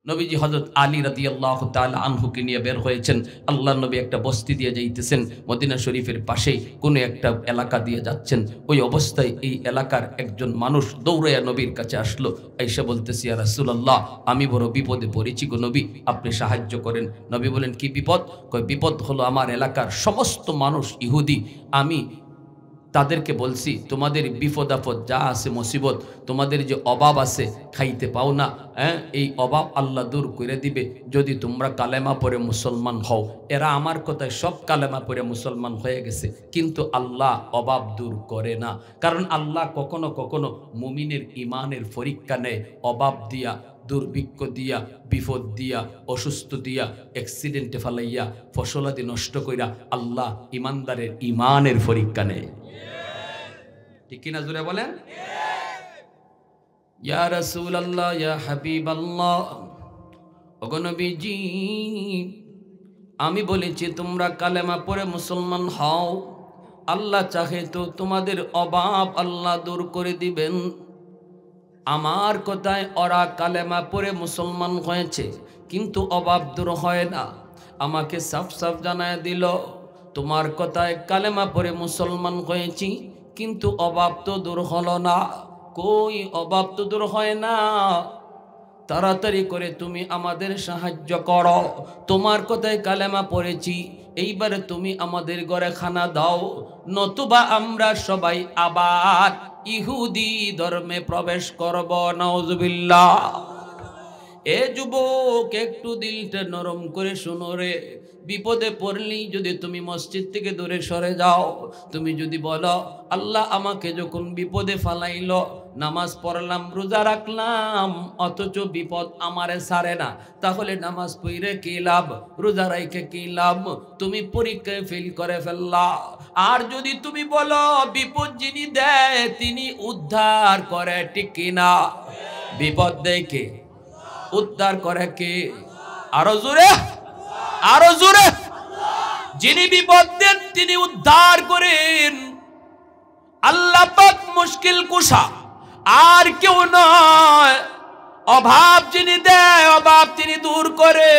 নবীজি হযরত আলী রাদিয়াল্লাহু তাআলা আনহুকে নিয়ে বের হয়েছেন। আল্লাহর নবী একটা বস্তি দিয়ে যাইতেছেন, মদিনা শরীফের পাশেই কোনো একটা এলাকা দিয়ে যাচ্ছেন। ওই অবস্থায় এই এলাকার একজন মানুষ দৌড়াইয়া নবীর কাছে আসলো, আইসা বলতেছে, ইয়া রাসূলুল্লাহ, আমি বড় বিপদে পড়েছি গো নবী, আপনি সাহায্য করেন। নবী বলেন, কি বিপদ? কয়, বিপদ হলো আমার এলাকার সমস্ত মানুষ ইহুদি। আমি তাদেরকে বলছি, তোমাদের বিপদ আপদ যা আছে, মুসিবত, তোমাদের যে অভাব আছে, খাইতে পাও না, এই অভাব আল্লাহ দূর করে দিবে যদি তোমরা কালেমা পড়ে মুসলমান হও। এরা আমার কথায় সব কালেমা পড়ে মুসলমান হয়ে গেছে, কিন্তু আল্লাহ অভাব দূর করে না। কারণ আল্লাহ কখনো কখনো মুমিনের ইমানের পরীক্ষা নেয় অভাব দিয়া, দুর্ভিক্ষ দিয়া, বিপদ দিয়া, অসুস্থ দিয়া, অ্যাক্সিডেন্টে ফালাইয়া, ফসলাদি নষ্ট কইরা আল্লাহ ইমানদারের ইমানের পরীক্ষা নেয়। ঠিক কিনা জোরে বলেন? ইয়া রাসূলুল্লাহ, ইয়া হাবিবাল্লাহ, ওগো নবীজি, আমি বলেছি তোমরা কালেমা পড়ে মুসলমান হও, আল্লাহ চাহে তো তোমাদের অভাব আল্লাহ দূর করে দিবেন। আমার কথায় ওরা কালেমা পড়ে মুসলমান হয়েছে, কিন্তু অভাব দূর হয় না। আমাকে সাফ সাফ জানায় দিল, তোমার কথায় কালেমা পড়ে মুসলমান হয়েছি, কিন্তু অভাব তো দূর হলো না। কই, অভাব তো দূর হয় না। তাড়াতাড়ি করে তুমি আমাদের সাহায্য করো। তোমার কথায় কালেমা পড়েছি, এইবারে তুমি আমাদের ঘরে খানা দাও, নতুবা আমরা সবাই আবার ইহুদি ধর্মে প্রবেশ করব। নাউজুবিল্লাহ। এ যুবক, একটু দিলটা নরম করে শোনো রে। বিপদে পড়লেই যদি তুমি মসজিদ থেকে দূরে সরে যাও, তুমি যদি বলো, আল্লাহ আমাকে যখন বিপদে ফালাইল, নামাজ পড়লাম, রোজা রাখলাম, অথচ বিপদ আমারে ছাড়ে না, তাহলে নামাজ পড়ে কি লাভ, রোজা রাইখে কি লাভ? তুমি পরীক্ষায় ফেল করে ফেললা। আর যদি তুমি বলো, বিপদ যিনি দেয় তিনি উদ্ধার করে, ঠিক কিনা? বিপদ দেয় কে? উদ্ধার করে কে? আরো জোরে, আরো জোরে। যিনি বিপদ দেন তিনি উদ্ধার করেন, আল্লাহ পাক মুশকিল কুশা, আর কেউ নয়। অভাব যিনি দেয়, অভাব তিনি দূর করে।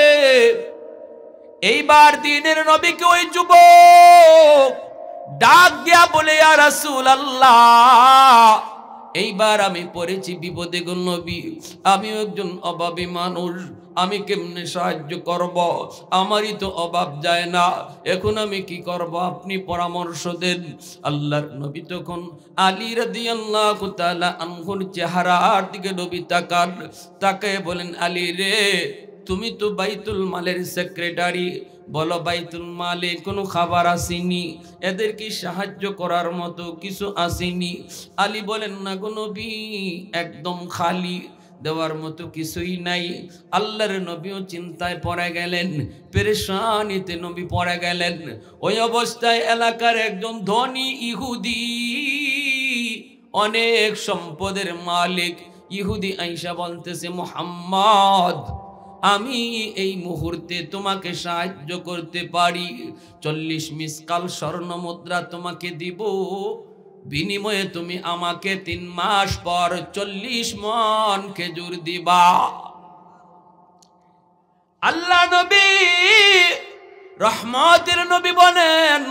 এইবার দিনের নবীকে ওই যুবক ডাক দিয়া বলে, ইয়া রাসূলুল্লাহ, এইবার আমি পড়েছি বিপদে গো নবী, আমি একজন অভাবী মানুষ, আমি কেমনে সাহায্য করব? আমারই তো অভাব যায় না, এখন আমি কি করব? আপনি পরামর্শ দেন। আল্লাহর নবী তখন আলী রাদিয়াল্লাহু তাআলা আনহুর চেহারার দিকে নবী তাকান, তাকায় বলেন, আলী রে, তুমি তো বাইতুল মালের সেক্রেটারি, বলো বাইতুল মালে কোনো খাবার আসেনি, এদের কি সাহায্য করার মতো কিছু আসেনি? আলী বলেন, না গো নবী, একদম খালি, দেওয়ার মতো কিছুই নাই। আল্লাহর নবীও চিন্তায় পড়ে গেলেন, পেরেশানিতে নবী পড়ে গেলেন। ওই অবস্থায় এলাকার একজন ধনী ইহুদি, অনেক সম্পদের মালিক ইহুদি আইসা বলতেছে, মুহাম্মদ, আমি এই মুহূর্তে তোমাকে সাহায্য করতে পারি, 40 মিসকাল স্বর্ণ মুদ্রা তোমাকে দিব, বিনিময়ে তুমি আমাকে 3 মাস পর 40 মণ খেজুর দিবা। আল্লাহ নবী, রহমতের নবী বলেন,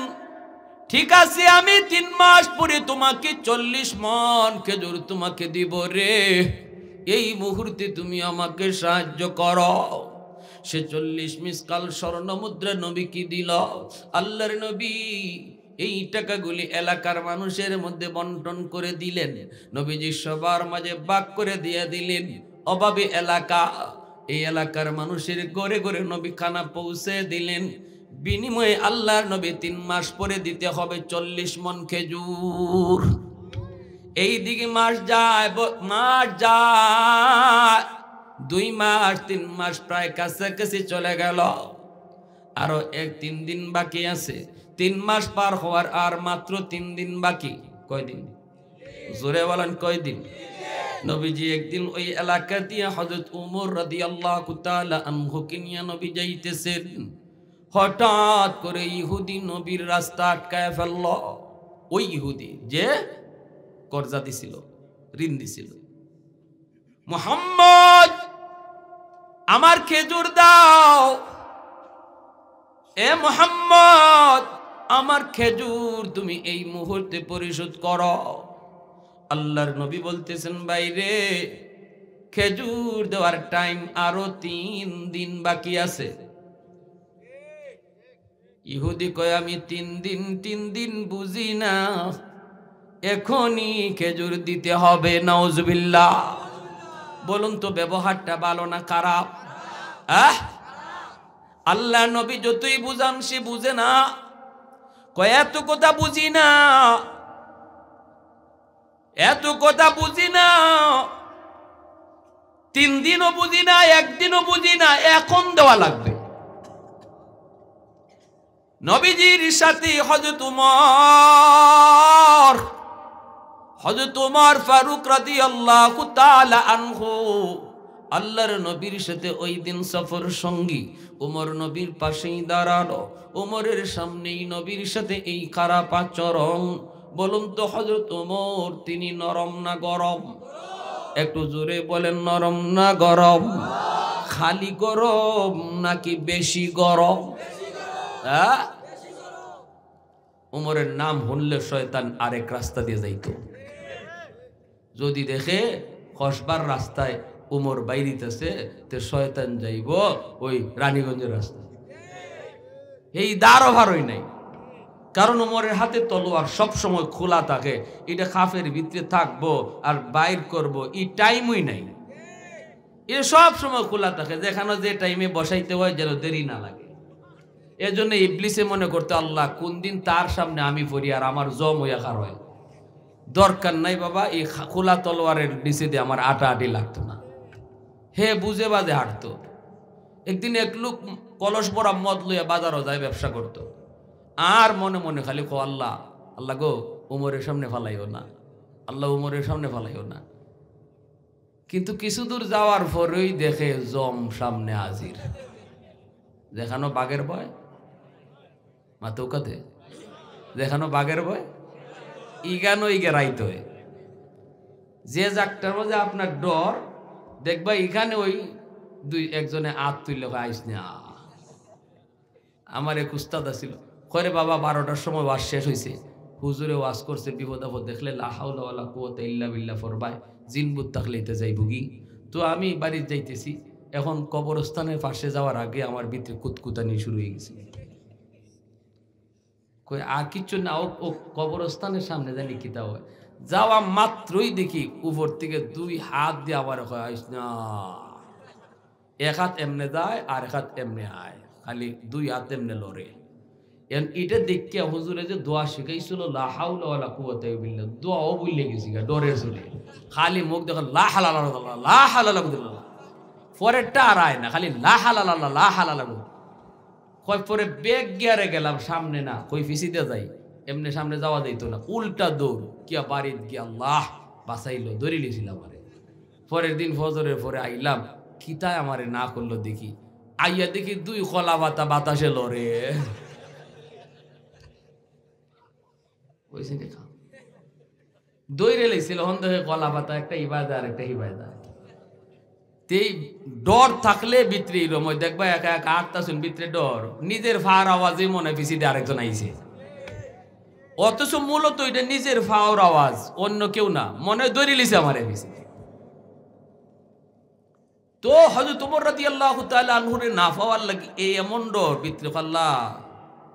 ঠিক আছে, আমি 3 মাস পরে তোমাকে 40 মণ খেজুর তোমাকে দিব রে, এই মুহূর্তে তুমি আমাকে সাহায্য করো। সে 40 মিসকাল স্বর্ণ মুদ্রা নবী কি দিল। আল্লাহর নবী এই টাকাগুলি এলাকার মানুষের মধ্যে বন্টন করে দিলেন। নবীজি সবার মাঝে ভাগ করে দিয়ে দিলেন। অভাবী এলাকা, এই এলাকার মানুষের ঘরে ঘরে নবী খানা পৌঁছে দিলেন। বিনিময়ে আল্লাহর নবী 3 মাস পরে দিতে হবে 40 মণ খেজুর। এই দিকে মাস যায়, 2 মাস 3 মাস প্রায় কাছাকাছি চলে গেল। আরো 1-3 দিন বাকি আছে। 3 মাস পার হওয়ার আর মাত্র 3 দিন বাকি। কয়দিন? জোরে বলেন, কয়দিন? নবীজি একদিন ওই এলাকা দিয়ে হযরত ওমর রাদিয়াল্লাহু তাআলা আনহুকে নিয়ে নবী যাইতেছেন। হঠাৎ করে ইহুদি নবীর রাস্তা আটকায় ফেলল। ওই ইহুদি যে কর্জা দিছিল, ঋণ দিছিল। মুহাম্মদ, আমার খেজুর দাও, এ মুহাম্মদ আমার খেজুর তুমি এই মুহূর্তে পরিশোধ করো। আল্লাহর নবী বলতেছেন, বাইরে খেজুর দেওয়ার টাইম আরো 3 দিন বাকি আছে। ইহুদি কয়, আমি 3 দিন বুঝি না, এখনই খেজুর দিতে হবে। নাউজুবিল্লাহ। বলুন তো ব্যবহারটা ভালো না খারাপ? আল্লাহ নবী যতই বুঝান সে বুঝে না। কয় এত কথা বুঝি না, এত কথা বুঝি না, 3 দিনও বুঝি না, 1 দিনও বুঝি না, এখন দেওয়া লাগবে। নবীজির সাথে হযরত উমর ফারুক রাদিয়াল্লাহু তাআলা আনহু, আল্লাহর নবীর সাথে ওই দিন সফর সঙ্গী। উমর নবীর পাশেই দাঁড়ালো, উমরের সামনেই নবীর সাথে এই খারাপ আচরণ। বলুন তো হযরত উমর তিনি নরম না গরম? একটু জোরে বলেন, নরম না গরম? খালি গরম নাকি বেশি গরম? উমরের নাম শুনলে শয়তান আরেক রাস্তা দিয়ে যাইত। যদি দেখে কসবার রাস্তায় উমর বাইরিতেছে, তে শয়তান যাইব ওই রানীগঞ্জের রাস্তা। এই দ্বারও ভারই নাই, কারণ উমরের হাতে তলোয়ার সব সময় খোলা থাকে। এটা খাফের ভিতরে থাকবো আর বাইর করব এই টাইমই নাই। এ সব সময় খোলা থাকে, যেখানে যে টাইমে বসাইতে হয় যেন দেরি না লাগে। এজন্য ইবলিসে মনে করতে, আল্লাহ কোন দিন তার সামনে আমি পড়ি আর আমার জম হইয়া খার হয়। দরকার নাই বাবা, এই খোলা তলোয়ারের নিচে দিয়ে আমার আটা আটি লাগতো না। হে বুঝে বাজে হাঁটতো। একদিন এক লোক কলস ভরা মদ লইয়া বাজারও যায়, ব্যবসা করতো। আর মনে মনে খালি কো, আল্লাহ আল্লাহ গো, উমরের সামনে ফালাইও না, আল্লাহ উমরের সামনে ফালাইও না। কিন্তু কিছু দূর যাওয়ার পরেই দেখে জম সামনে হাজির। দেখানো বাঘের ভয় মাতুকাতে, দেখানো বাঘের ভয় ইগানো ইগেরাইতে হয়। যে জাকটার মধ্যে আপনার ডর দেখবা, এখানে ওই একজনে আত তুললে আইস না। আমার এক উস্তাদ ছিল, করে বাবা 12টার সময় ওয়াজ শেষ হয়েছে, হুজুরে ওয়াজ করছে, বিপদ আপদ দেখলে লা হাওলা ওয়ালা কুওয়াতা ইল্লা বিল্লাহ ফরবায় জিনবুত থাকলে এতে যাই ভুগি। তো আমি বাড়িতে যাইতেছি, এখন কবরস্থানের পাশে যাওয়ার আগে আমার ভিতরে কুতকুতানি শুরু হয়ে গেছে। কই আর কিচ্ছু না, ও কবরস্থানের সামনে জানি কিতা হয়। যাওয়া মাত্রই দেখি উপর থেকে 2 হাত দিয়ে আবার আইস না। 1 হাত এমনে যায় আর 1 হাত এমনে আয়, খালি 2 হাত এমনে লড়ে। এটা দেখে হুজুরে যে দোয়া শিখাইছিল, লা হাওলা ওয়ালা কুওয়াতা ইল্লা বিল্লাহ, দোয়াও ভুলে গেছি গা ডরের চলে। খালি মুখ দেখো লা হালালা লা হালালা কুদুল্লাহ, পরেরটা আর আয় না, খালি লা হালালা লা হালালা। কয় পরে বেগ গিয়ারে গেলাম, সামনে না, কই ফিসিতে যাই, এমনি সামনে যাওয়া যাইত না, উল্টা দৌড় কিয়া বাড়িত গিয়া আল্লাহ বাঁচাইলো, ধরে লিয়েছিলাম আমারে। পরের দিন ফজরের পরে আইলাম, কিতায় আমারে না করলো দেখি, আইয়া দেখি 2 কলা পাতা বাতাসে লড়ে। দৌড়ে লেছিল হন দেখে কলা পাতা, একটা ইবাদা আর একটা হিবাদা। তেই ডর থাকলে ভিতরে রময় দেখবা একা একা আটতাছুন ভিতরে ডর, নিজের ফার আওয়াজে মনে পিছিয়ে আরেকজন আইছে। অথচ মূলত এটা নিজের ফাওর আওয়াজ, অন্য কেউ না, মনে দৌড়ে লিছে আমার পিছিয়ে। তো হযরত ওমর রাদিয়াল্লাহু তাআলা আনহুরে না পাওয়ার লাগি এই এমন ডর ভিতরে, আল্লাহ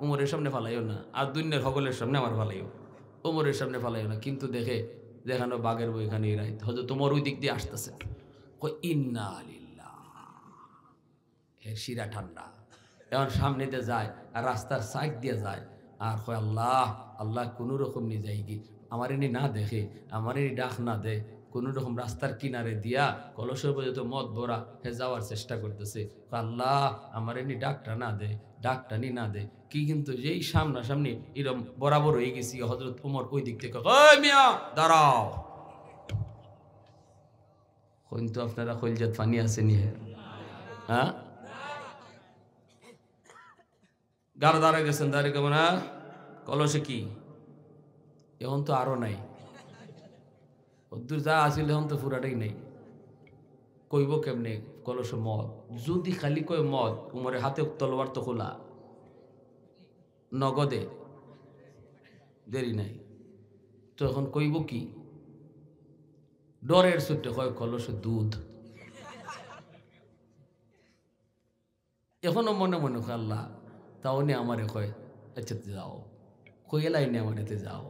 উমরের সামনে ফালাইও না, আর দুনিয়ার সকলের সামনে আমার ফালাইও, উমরের সামনে ফালাইও না। কিন্তু দেখে দেখানো বাঘের বই, এখানে রাইত হযরত ওমর ওই দিক দিয়ে আসতেছে, কই ইন্না লিল্লাহ, এর শিরা ঠান্ডা। এখন সামনেতে যায় আর রাস্তার সাইড দিয়ে যায়, আর কয় আল্লাহ আল্লাহ কোনো রকম নিয়ে যাই কি, আমার এনে না দেখে, আমার এনে ডাক না দে, কোন রকম রাস্তার কিনারে দিয়া কলসের পর্যন্ত মদ ভরা হে যাওয়ার চেষ্টা করতেছে। আল্লাহ আমার এনে ডাকটা না দে, ডাকটা নি না দে কি। কিন্তু যেই সামনাসামনি এরকম বরাবর হয়ে গেছি, হযরত ওমর ওই দিক থেকে, ওই মিয়া দাঁড়াও। কিন্তু আপনারা কলজাত পানি আসেনি, হ্যাঁ গাড়া দাঁড়া গেছেন, দাঁড়িয়ে কেমন কলসে কি, এখন তো আরো নাই, ওদূর যা আসিল এখন তো পুরাটাই নাই। কইব কেমনে, কলস মদ। যদি খালি কয় মদ, উমরের হাতে তলোয়ার তো খোলা, নগদে, দেরি নাই। তো এখন কইব কি? ডরের সূত্রে কয় কলসে দুধ। এখনো মনে মনে কয় আল্লাহ তাও নে আমারে কয় আচ্ছা যাও, কইলাই নে আমার এতে যাও।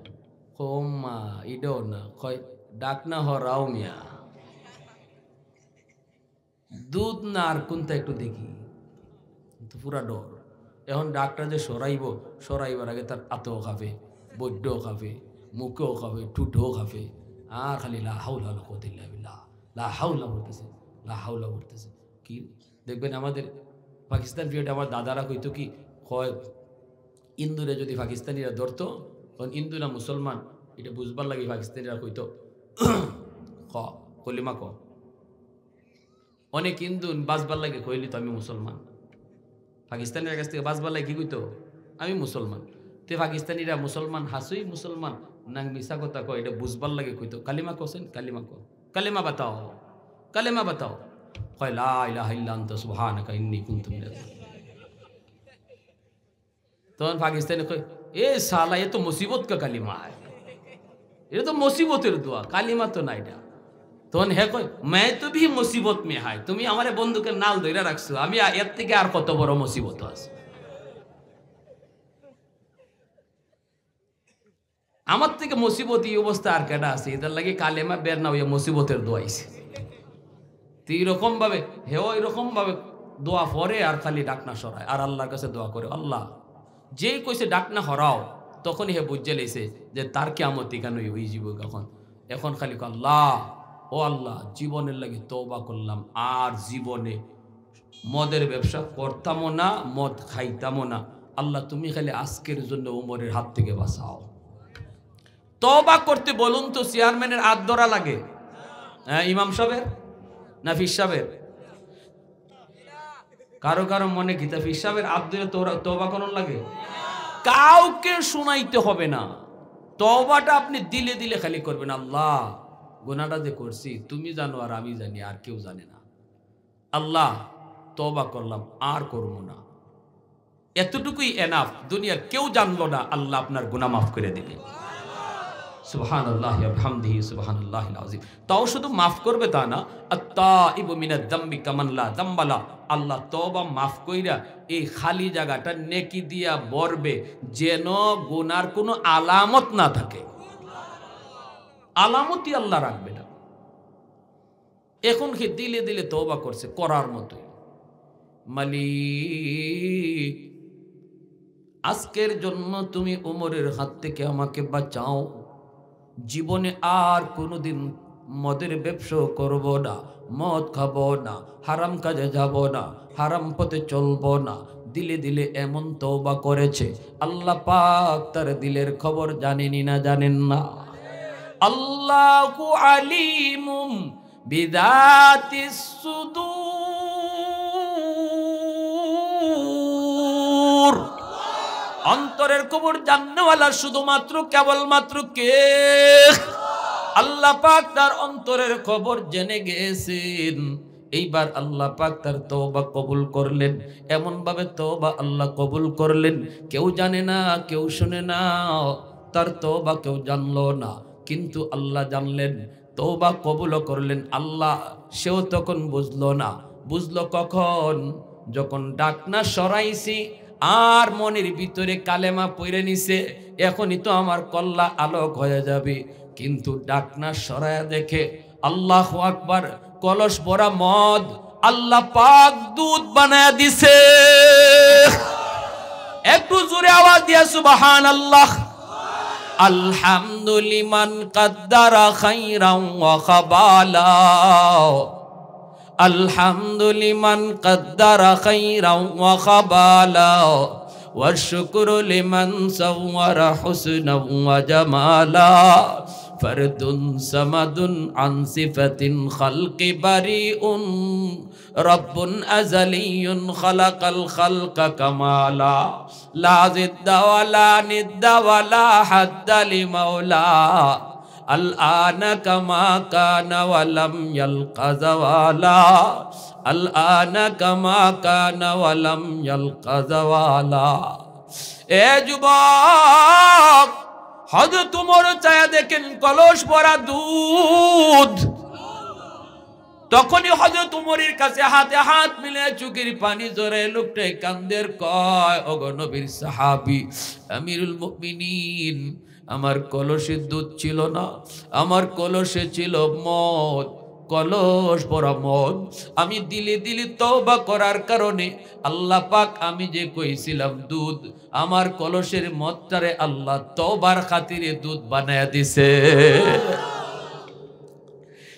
মা ইডো না কয় ডাক না হরাও মিয়া, দুধ না আর কোনটা একটু দেখি, তো পুরা ডর। এখন ডাক্তার যে সরাইবার আগে তার আতেও খাবে, বৈদ্যও খাবে, মুখেও খাবে, ঠুটেও খাবে, আর খালি লা হাওলা লা কুওয়াতা ইল্লা বিল্লাহ, লা হাওলা বলতেছে, লা হাওলা বলতেছে। কি দেখবেন আমাদের পাকিস্তান পিরিয়ডে আমার দাদারা কইতো কি, কয় ইন্দুরে যদি পাকিস্তানিরা ধরতো, তখন ইন্দুরা মুসলমান এটা বুঝবার লাগে পাকিস্তানিরা কইতো ক কলিমা ক। অনেক হিন্দু বাঁচবার লাগে কইলি তো আমি মুসলমান। পাকিস্তানির কাছ থেকে বাঁচবার লাগে কি কইতো আমি মুসলমান। তে পাকিস্তানিরা মুসলমান হাসুই মুসলমান না মিশা কথা কয় এটা বুঝবার লাগে কইতো কালিমা কোসেন, কালিমা ক, কালিমা বাতাও, কালিমা বাতাও। কয় লা ইলাহা ইল্লা আনতা সুবহানাকা ইন্নী কুনতু মিনাজ জালিমিন। তখন পাকিস্তানি কয় এ সালা এ তো মুসিবত কা কালিমা है, এটা তো মুসিবতের দোয়া, কালিমা তো না এটা। তখন হে কয় मैं तो भी मुसीबत में है, তুমি আমারে বন্ধুকে নাল ধইরা রাখছো, আমি এর থেকে আর কত বড় মুসিবত আছে। আমার থেকে মুসিবত এই অবস্থা আর কেডা আছে, এদের লাগে কালেমা বের না হইয়া মুসিবতের দোয়াইছে। তো এইরকম ভাবে হেও এরকম ভাবে দোয়া পড়ে আর খালি ডাকনা সরায় আর আল্লাহর কাছে দোয়া করে। আল্লাহ যেই কইছে ডাকনা হরাও, তখনই হে বুঝে লেছে যে তার কিয়ামত এখানে হয়ে যাব। এখন খালি আল্লাহ ও আল্লাহ জীবনের লাগে তওবা করলাম, আর জীবনে মদের ব্যবসা করতামও না, মদ খাইতামও না। আল্লাহ তুমি খালি আজকের জন্য উমরের হাত থেকে বাঁচাও। তওবা করতে বলুন তো চেয়ারম্যানের হাত ধরা লাগে? হ্যাঁ, ইমাম সাহেবের না ফির সাহেবের? কারো কারো মনে গীতা ফির সাহেবের হাত ধরে তওবা করুন লাগে? কাউকে শুনাইতে হবে না, তওবাটা আপনি দিলে দিলে খালি করবেন। আল্লাহ গুনাহটা যে করছি তুমি জানো আর আমি জানি, আর কেউ জানে না। আল্লাহ তওবা করলাম, আর করব না, এতটুকুই এনাফ। দুনিয়ার কেউ জানলো না, আল্লাহ আপনার গুনাহ মাফ করে দিবেন। সুবহানাল্লাহি ওয়া বিহামদিহি সুবহানাল্লাহিল আযীম। তাও শুধু মাফ করবে তা না, আত-তাইবু মিনাদ যামবি কামান লা যামবা লা। আল্লাহ তওবা মাফ কইরা এই খালি জায়গাটা নেকি দিয়া ভরবে, যেন গুনার কোনো আলামত না থাকে। আলামতই আল্লাহ রাখবে না। এখন কি দিলে দিলে তওবা করছে, করার মতোই। মালিক আজকের জন্য তুমি উমরের হাত থেকে আমাকে বাঁচাও, জীবনে আর কোনোদিন মদের ব্যবসা করব না, মদ খাবো না, হারাম কাজে যাব না, হারাম পথে চলবো না। দিলে দিলে এমন তওবা করেছে, আল্লাহ পাক তার দিলের খবর জানেনি না জানেন না? আল্লাহু আলিমুম বিযাতিস সুদূর। অন্তরের খবর জাননেওয়ালা শুধুমাত্র কেবলমাত্র কে? আল্লাহ পাক তার অন্তরের খবর জেনে গেছেন। এইবার আল্লাহ পাক তার তওবা কবুল করলেন। এমন ভাবে তওবা আল্লাহ কবুল করলেন, কেউ জানে না, কেউ শুনে না, তার তওবা কেউ জানলো না, কিন্তু আল্লাহ জানলেন, তওবা কবুল করলেন আল্লাহ। সেও তখন বুঝলো না। বুঝলো কখন? যখন ডাকনা সরাইছি আর মনের ভিতরে কালেমা পড়ে নিছে, এখনই তো আমার কল্লা আলোক হয়ে যাবে। কিন্তু ডাকনা সরায়া দেখে আল্লাহু আকবার, কলস ভরা মদ আল্লাহ পাক দুধ বানায়া দিছে। একটু জোরে আওয়াজ দিয়া সুবহানাল্লাহ। আলহামদুলিমান কাদ্দারা খাইরান ওয়া খাবালা, আলহামদুলিমান কাদ্দারা খাইরান ওয়া খাবালা, ওয়া শুকরু লিমান সাওয়ারা হুসনান ওয়া জামালা। ফরদুন সামাদুন আন সিফাতিন খালকি বারিউন, রব্বুন আযালিয়ুন খালাকাল খালকা কামালা। লা জিদ্দা ওয়ালা নিদ্দা ওয়ালা হাদ্দা লিমাওলা, আল আনা কামা কানা ওয়ালাম ইয়ালকা যাওয়ালা। আল আনা কামা কানা ওয়ালাম ইয়ালকা জাওয়ালা। এ যুবক, হযরত ওমর চায়া দেখেন কলস ভরা দুধ। তখনই হযরত ওমরের কাছে হাতে হাত মিলে চোখের পানি ঝরে লোকটাই কান্দের কয়, ওগো নবীর সাহাবী আমিরুল মুমিনিন, আমার কলসে দুধ ছিল না, আমার কলসে ছিল মদ, কলস ভরা মদ। আমি দিলে দিলে তওবা করার কারণে আল্লাহ পাক আমি যে কইছিলাম দুধ, আমার কলসের মদটারে আল্লাহ তওবার খাতিরে দুধ বানায়া দিছে।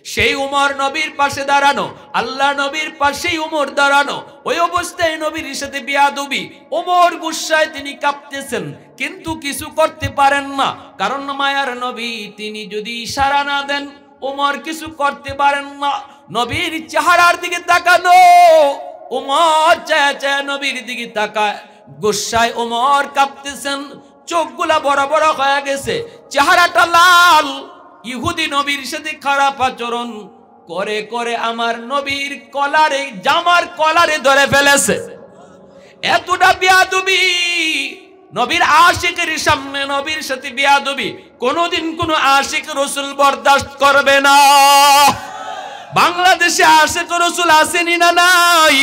সেই উমর নবীর পাশে দাঁড়ানো, আল্লাহ নবীর পাশেই উমর দাঁড়ানো, ওই অবস্থায় নবীর সাথে বিয়াদবি। উমর গুসায় তিনি কাঁপতেছেন, কিন্তু কিছু করতে পারেন না, কারণ মায়ার নবী তিনি যদি ইশারা না দেন উমর কিছু করতে পারেন না। নবীর চেহারার দিকে তাকানো, উমর চায় চায় নবীর দিকে তাকায়, গুসায় উমর কাঁপতেছেন, চোখগুলা বড় বড় হয়ে গেছে, চেহারাটা লাল। ইহুদি নবীর সাথে খারাপ আচরণ করে করে আমার নবীর কলারে, জামার কলারে ধরে ফেলেছে। এতটা বিয়াদবি, নবীর আশিকের সামনে নবীর সাথে বিয়াদবি কোনোদিন কোনো আশিক রাসূল বরদাস্ত করবে না। বাংলাদেশে আশিক রাসূল আসেনি না নাই?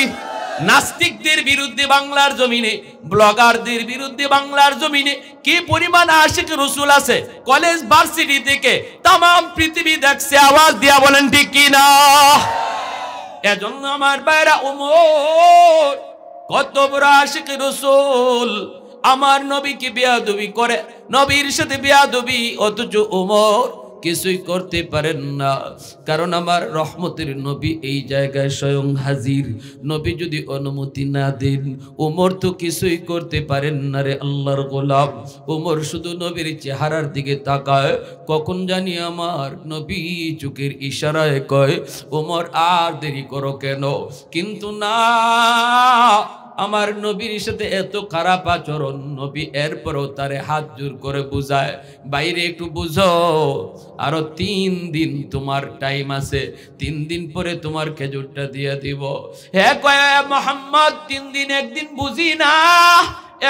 নাস্তিকদের বিরুদ্ধে বাংলার জমিনে, ব্লগারদের বিরুদ্ধে বাংলার জমিনে কি পরিমাণ আশিক রাসূল আছে, কলেজ ভার্সিটি থেকে তাম পৃথিবী দেখছে, আওয়াজ দিয়া বলেন ঠিক কি না? এজন্য আমার ভাইরা, ওমর কত বড় আশিক রাসূল, আমার নবীকে বেয়াদবি করে, নবীর সাথে বেয়াদবি, অথচ ওমর কিছুই করতে পারেন না, কারণ আমার রহমতের নবী এই জায়গায় স্বয়ং হাজির। নবী যদি অনুমতি না দেন ওমর তো কিছুই করতে পারেন না রে আল্লাহর গোলাম। ওমর শুধু নবীর চেহারার দিকে তাকায়, কখন জানি আমার নবী চোখের ইশারায় কয় ওমর আর দেরি করো কেন, কিন্তু না, আমার নবীর সাথে এত খারাপ আচরণ, নবী এরপরও তারে হাত জোর করে বুঝায়, বাইরে একটু বুঝো, আরো 3 দিন তোমার টাইম আছে, 3 দিন পরে তোমার খেজুরটা দিয়ে দিব। হ্যাঁ কয় মুহাম্মদ, 3 দিন একদিন বুঝি না,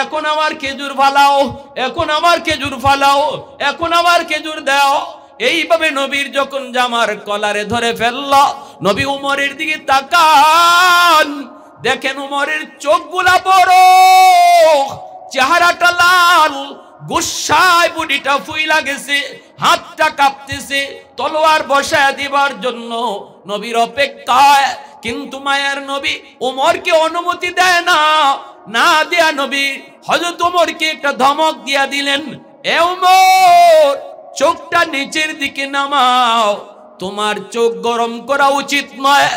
এখন আমার খেজুর ফালাও, এখন আমার খেজুর ফালাও, এখন আমার খেজুর দাও। এইভাবে নবীর যখন জামার কলারে ধরে ফেলল, নবী উমরের দিকে তাকান, দেখেন উমরের চোখগুলা বড়, চেহারাটা লাল, গুসায় বুড়িটা ফুইলা গেছে, হাতটা কাঁপতেছে, তলোয়ার বসায় দিবার জন্য নবীর অপেক্ষায়। কিন্তু মায়ের নবী উমরকে অনুমতি দেয় না, না দেয়া নবী হযরত উমরকে একটা ধমক দিয়া দিলেন, এ উমর, চোখটা নিচের দিকে নামাও, তোমার চোখ গরম করা উচিত নয়,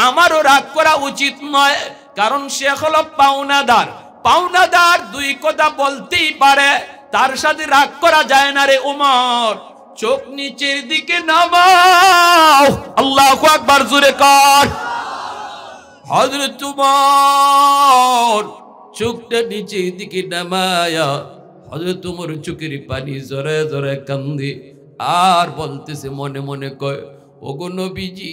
আমারও রাগ করা উচিত নয়, কারণ সে হলো পাওনাদার। পাওনাদার 2 কথা বলতেই পারে, তার সাথে রাগ করা যায় না রে উমর, চোখ নিচের দিকে নামাও। আল্লাহু আকবার, জোরে কর। হযরত উমর চোখটা নিচের দিকে নামায়া, হযরত উমর চোখের পানি জরে জরে কান্দে, আর বলতেছে মনে মনে, কয় ওগো নবীজি,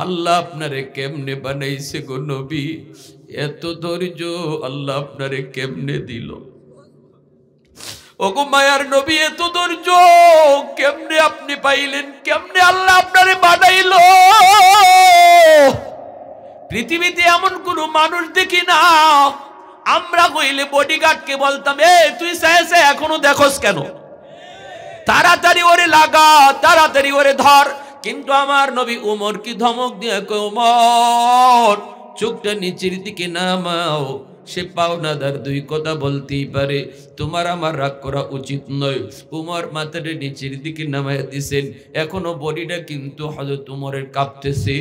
আল্লাহ আপনারে কেমনে বানাইছে গো নবী, এত ধৈর্য আল্লাহ আপনারে কেমনে দিল? ওগো মায়ার নবী, এত ধৈর্য কেমনে আপনি পাইলেন, কেমনে আল্লাহ আপনারে বানাইলো? পৃথিবীতে এমন কোন মানুষ দেখি না, আমরা কইলে বডিগার্ডকে বলতাম, এ তুই চাইছে এখনো দেখোস কেন, তাড়াতাড়ি ওরে লাগা, তাড়াতাড়ি ওরে ধর। কিন্তু আমার নবী উমর কি ধমক দিয়ে কয়, উমর চোখটা নিচের দিকে নামাও। সে পাওনাদার 2 কথা বলতেই পারে, তোমার আমার রাগ করা উচিত নয়। উমর মাথাটা নিচের দিকে নামায় দিছেন, এখনো বডিটা কিন্তু হযরত উমরের কাঁপতেছে,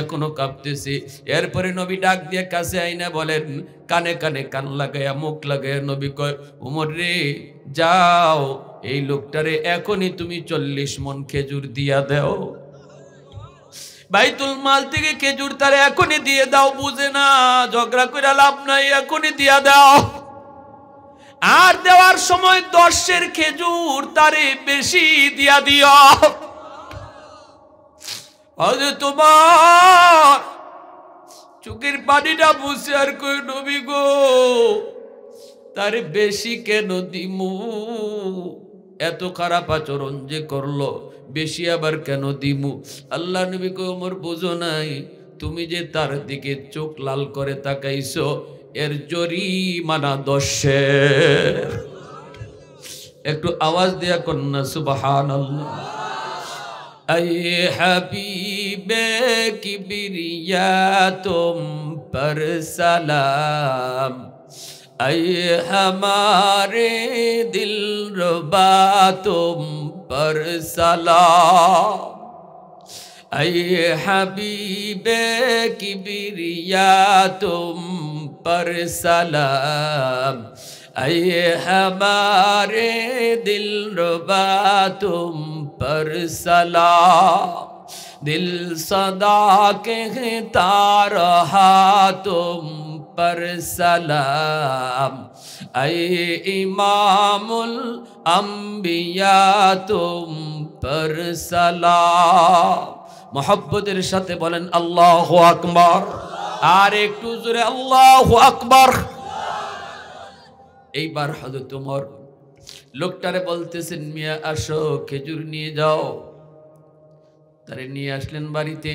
এখনো কাঁপতেছে। এরপরে নবী ডাক দিয়ে কাছে আইনা বলেন, কানে কানে কান লাগায়া মুখ লাগায়া নবী কয়, উমর রে, যাও এই লোকটারে এখনই তুমি 40 মণ খেজুর দিয়া দাও, বাইতুল মাল থেকে খেজুর তারে এখনই দিয়ে দাও, বুঝে না, ঝগড়া করে লাভ নাই, এখনই দিয়া দাও। আর দেওয়ার সময় 10 খেজুর তারে বেশি দিয়া দিও। হযরত তোমার চোখের পানিটা মুছে আর কই নবী গো তারে বেশি কেন দিমু? এত খারাপ আচরণ যে করলো বেশি আবার কেন দিমু? আল্লাহ নবী কই ওমর বুঝো নাই, তুমি যে তার দিকে চোখ লাল করে তাকাইছো এর জরিমানা 10। একটু আওয়াজ দিয়া কন্যা সুবহানাল্লাহ। ऐ हबीबे किबरिया तुम पर सलाम, ऐ हमारे दिलरुबा तुम पर सलाम, ऐ हबीबे किबरिया तुम पर सलाम, ऐ हमारे दिलरुबा तुम पर सलाम, दिल सदा कहता रहा तुम पर सलाम, ऐ इमामुल अंबिया तुम पर सलाम। मोहब्बतेर साथे बोलेन अल्लाहु আকবার, আর একটু জোরে আল্লাহু আকবার। এইবার হযরত ওমর লোকটারে বলতেছেন মিয়া আসো খেজুর নিয়ে যাও। তারে নিয়ে আসলেন বাড়িতে,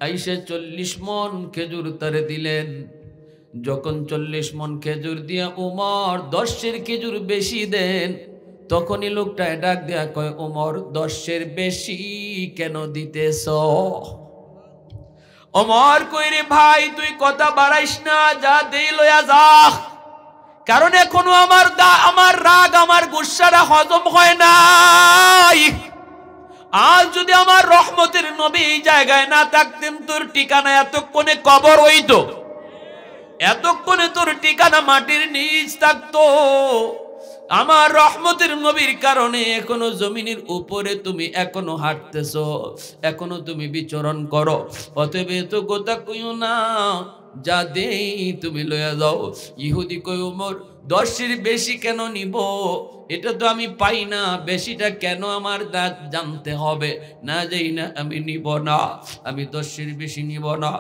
আইসা 40 মণ খেজুর তারে দিলেন। যখন 40 মণ খেজুর দিয়া ওমর 10-এর খেজুর বেশি দেন, তখনই লোকটা ডাক দেয়া কয় ওমর 10-এর বেশি কেন দিতেছ? ওমর কই রে ভাই তুই কথা বাড়াইস না, যা দেই লয়া যা, কারণ এখনো আমার রাগ আমার গুসাটা হজম হয় নাই। আজ যদি আমার রহমতের নবী এই জায়গায় না থাকতেন তোর ঠিকানা এতক্ষণে কবর হইতো, এতক্ষণে তোর ঠিকানা মাটির নিচ থাকতো। আমার রহমতের নবীর কারণে এখনো জমিনের উপরে তুমি এখনো হাঁটতেছো, এখনো তুমি বিচরণ করো। অতএব তো কথা কইও না, যা দেই তুমি লইয়া যাও। ইহুদি কই ওমর 10-এর বেশি কেন নিব? এটা তো আমি পাই না, বেশিটা কেন আমার জানতে হবে? না যাই না আমি নিব না, আমি 10-এর বেশি নিব না।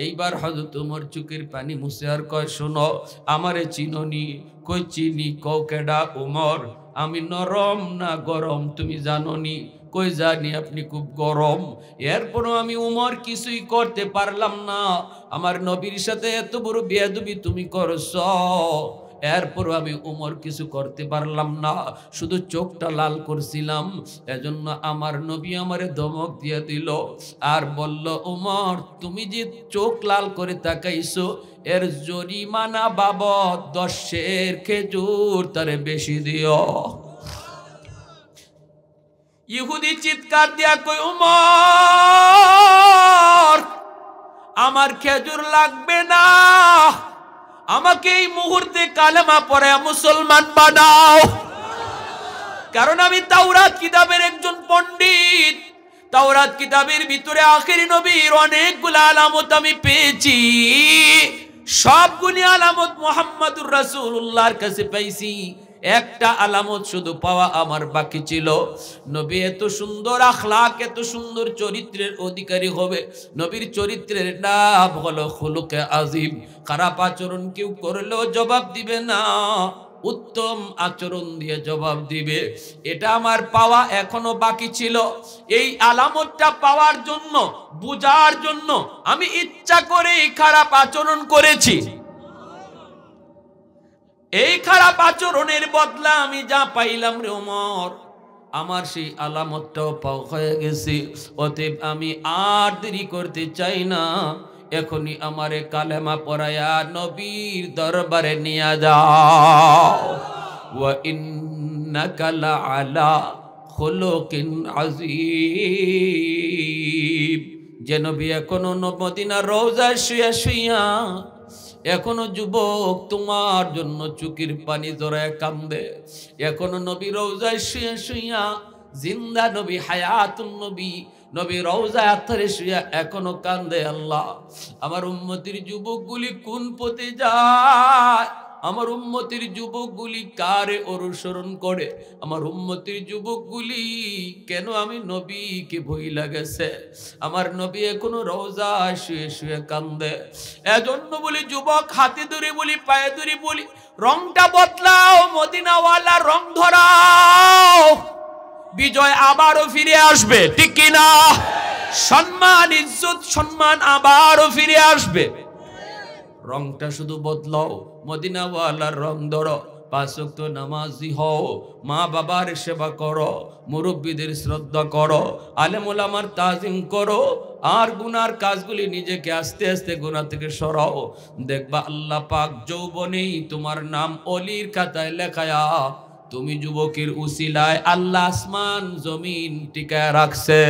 এইবার হযরত ওমর চোখের পানি মুছে আর কয় শোনো আমারে চিনোনি? কই চিনি। কও কেডা? ওমর আমি নরম না গরম তুমি জানোনি? কই জানি আপনি খুব গরম। এরপরও আমি ওমর কিছুই করতে পারলাম না, আমার নবীর সাথে এত বড় বেয়াদবি তুমি করছো, এরপরও আমি ওমর কিছু করতে পারলাম না, শুধু চোখটা লাল করছিলাম। এজন্য আমার নবী আমারে ধমক দিয়ে দিল আর বলল ওমর তুমি যে চোখ লাল করে তাকাইছো এর জরিমানা বাবদ 10-এর খেজুর তারে বেশি দিও। ইহুদি চিৎকার দিয়া কই ওমর আমার খেজুর লাগবে না, আমাকে এই মুহূর্তে কালেমা পড়ে মুসলমান বানাও, কারণ আমি তাওরাত কিতাবের একজন পণ্ডিত। তাওরাত কিতাবের ভিতরে আখেরি নবীর অনেকগুলো আলামত আমি পেয়েছি, সবগুলি আলামত মুহাম্মদুর রাসূলুল্লাহর কাছে পাইছি। একটা আলামত শুধু পাওয়া আমার বাকি ছিল। নবী এত সুন্দর আখলাক, এত সুন্দর চরিত্রের অধিকারী হবে। নবীর চরিত্রের নাম হলো খুলুকে আজিম। খারাপ আচরণ কেউ করলেও জবাব দিবে না, উত্তম আচরণ দিয়ে জবাব দিবে। এটা আমার পাওয়া এখনো বাকি ছিল। এই আলামতটা পাওয়ার জন্য, বুঝার জন্য আমি ইচ্ছা করে খারাপ আচরণ করেছি। এই খারাপ আচরণের বদলা আমি যা পাইলাম রে ওমর, আমার সেই আলামতটাও পাওয়া হয়ে গেছে। অতএব আমি আর দেরি করতে চাই না, এখনই আমারে কালেমা পড়ায়া নবীর দরবারে নিয়ে যাও। ওয়া ইন্নাকা লাআলা খুলুকিন আযীম। যে নবী এখনো মদিনার রওজায় শুয়ে শুইয়া এখনো যুবক তোমার জন্য চোখের পানি জড়ায় কান্দে, এখনো নবী রওজায় শুয়ে শুইয়া জিন্দা নবী হায়াতুন নবী, নবী রওজায় আথরে শুয়ে এখনো কান্দে। আল্লাহ আমার উম্মতির যুবকগুলি কোন পথে যায়, আমার উম্মতের যুবকগুলি কারে অনুসরণ করে, আমার উম্মতের যুবকগুলি কেন আমি নবীকে ভুইলা গেছে, আমার নবী এখনো রওজায় শুয়ে শুয়ে কান্দে। এজন্য বলি যুবক, হাতে ধরে বলি, পায়ে ধরে বলি, রংটা বদলাও, মদিনাওয়ালা রং ধরাও, বিজয় আবারও ফিরে আসবে, ঠিক কিনা? সম্মান, ইজ্জত, সম্মান আবারও ফিরে আসবে। রংটা শুধু বদলাও, মদিনাওয়ালার রং ধরো, 5 ওয়াক্ত নামাজি হও, মা বাবার সেবা করো, মুরব্বীদের শ্রদ্ধা করো, আলেম ওলামার তাজিম করো, আর গুনার কাজগুলি নিজেকে আস্তে আস্তে গুনাহ থেকে সরাও। দেখবা আল্লাহ পাক যৌবনেই তোমার নাম অলির খাতায় লেখায়া, তুমি যুবকের উসিলায় আল্লাহ আসমান জমিন টিকায় রাখছে।